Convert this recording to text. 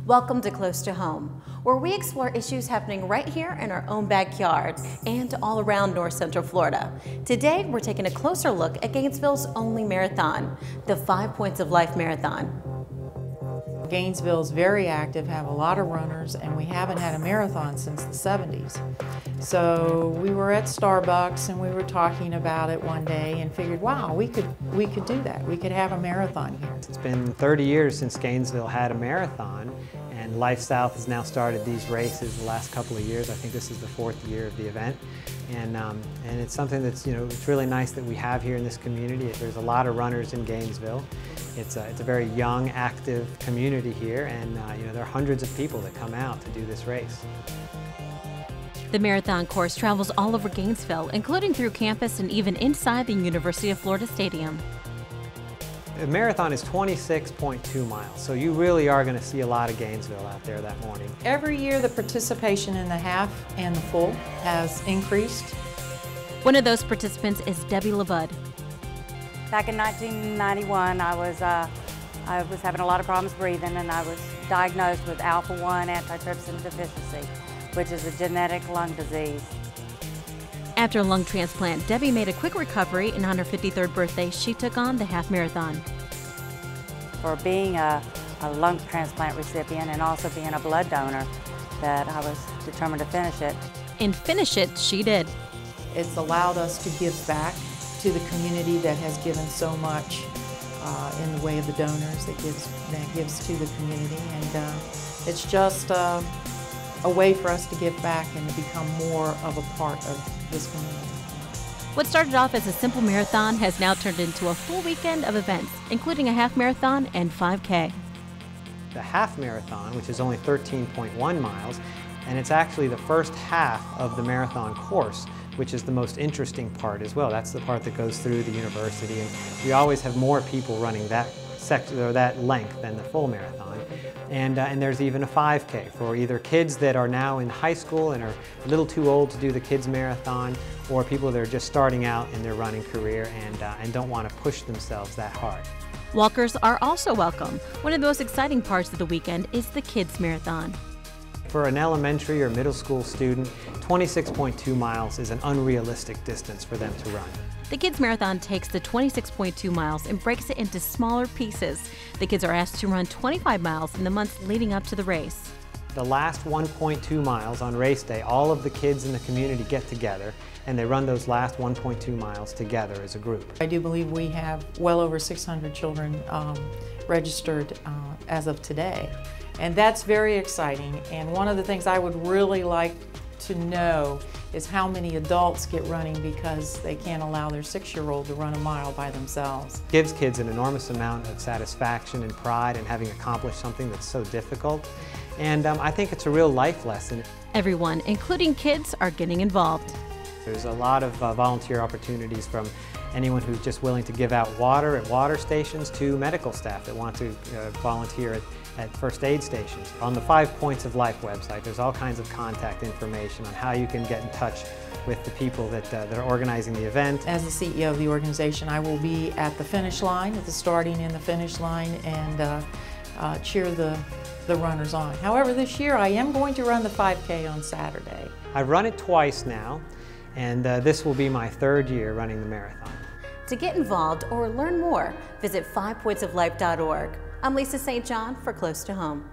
Welcome to Close to Home, where we explore issues happening right here in our own backyard and all around North Central Florida. Today, we're taking a closer look at Gainesville's only marathon, the 5 Points of Life Marathon. Gainesville is very active, have a lot of runners, and we haven't had a marathon since the 70s. So we were at Starbucks and we were talking about it one day and figured, wow, we could do that. We could have a marathon here. It's been 30 years since Gainesville had a marathon, and Life South has now started these races the last couple of years. I think this is the 4th year of the event. And it's something that's, it's really nice that we have here in this community. There's a lot of runners in Gainesville. It's a very young, active community here, and there are hundreds of people that come out to do this race. The marathon course travels all over Gainesville, including through campus and even inside the University of Florida Stadium. The marathon is 26.2 miles, so you really are going to see a lot of Gainesville out there that morning. Every year the participation in the half and the full has increased. One of those participants is Debbie LeBud. Back in 1991, I was having a lot of problems breathing, and I was diagnosed with alpha-1 antitrypsin deficiency, which is a genetic lung disease. After a lung transplant, Debbie made a quick recovery, and on her 53rd birthday, she took on the half marathon. For being a lung transplant recipient and also being a blood donor, that I was determined to finish it. And finish it, she did. It's allowed us to give back to the community that has given so much in the way of the donors that gives to the community, and it's just a way for us to give back and to become more of a part of this community. What started off as a simple marathon has now turned into a full weekend of events, including a half marathon and 5K. The half marathon, which is only 13.1 miles, and it's actually the first half of the marathon course, which is the most interesting part as well. That's the part that goes through the university, and we always have more people running that section or that length than the full marathon. And there's even a 5K for either kids that are now in high school and are a little too old to do the kids marathon, or people that are just starting out in their running career and don't want to push themselves that hard. Walkers are also welcome. One of the most exciting parts of the weekend is the kids marathon. For an elementary or middle school student, 26.2 miles is an unrealistic distance for them to run. The Kids Marathon takes the 26.2 miles and breaks it into smaller pieces. The kids are asked to run 25 miles in the months leading up to the race. The last 1.2 miles on race day, all of the kids in the community get together and they run those last 1.2 miles together as a group. I do believe we have well over 600 children registered as of today. And that's very exciting, and one of the things I would really like to know is how many adults get running because they can't allow their 6-year-old to run a mile by themselves. It gives kids an enormous amount of satisfaction and pride in having accomplished something that's so difficult, and I think it's a real life lesson. Everyone, including kids, are getting involved. There's a lot of volunteer opportunities, from anyone who's just willing to give out water at water stations to medical staff that want to volunteer at first aid stations. On the 5 Points of Life website, there's all kinds of contact information on how you can get in touch with the people that are organizing the event. As the CEO of the organization, I will be at the finish line, at the starting and the finish line, and cheer the runners on. However, this year I am going to run the 5K on Saturday. I've run it twice now, and this will be my 3rd year running the marathon. To get involved or learn more, visit 5pointsoflife.org. I'm Lisa St. John for Close to Home.